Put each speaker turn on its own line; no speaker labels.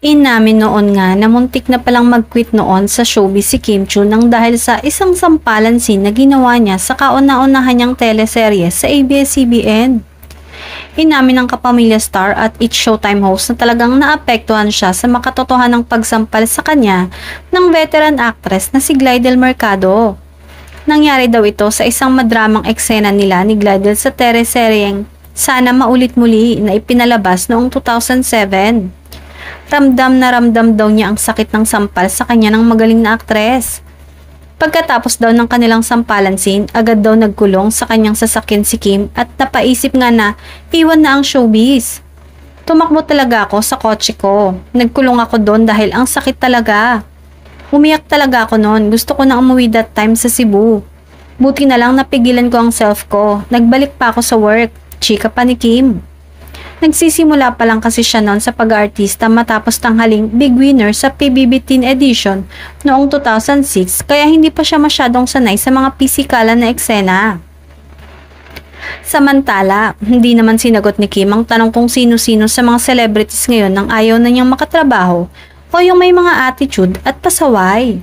Inamin noon nga na muntik na palang mag-quit noon sa showbiz si Kim Chiu nang dahil sa isang sampalan scene na ginawa niya sa kauna-unahan niyang teleserye sa ABS-CBN. Inamin ng kapamilya star at It's Showtime host na talagang naapektuhan siya sa makatotohanang pagsampal sa kanya ng veteran actress na si Glidel Mercado. Nangyari daw ito sa isang madramang eksena nila ni Glidel sa teleseryeng Sana Maulit Muli na ipinalabas noong 2007. Ramdam na ramdam daw niya ang sakit ng sampal sa kanya ng magaling na aktres. Pagkatapos daw ng kanilang sampalan scene, agad daw nagkulong sa kanyang sasakyan si Kim at napaisip nga na iwan na ang showbiz. Tumakbo talaga ako sa kotse ko. Nagkulong ako doon dahil ang sakit talaga. Umiyak talaga ako noon. Gusto ko na umuwi that time sa Cebu. Buti na lang napigilan ko ang self ko. Nagbalik pa ako sa work. Chika pa ni Kim. Nagsisimula pa lang kasi siya noon sa pag-aartista matapos tanghaling big winner sa PBB Teen Edition noong 2006 kaya hindi pa siya masyadong sanay sa mga pisikalan na eksena. Samantala, hindi naman sinagot ni Kim ang tanong kung sino-sino sa mga celebrities ngayon nang ayaw na niyang makatrabaho o yung may mga attitude at pasaway.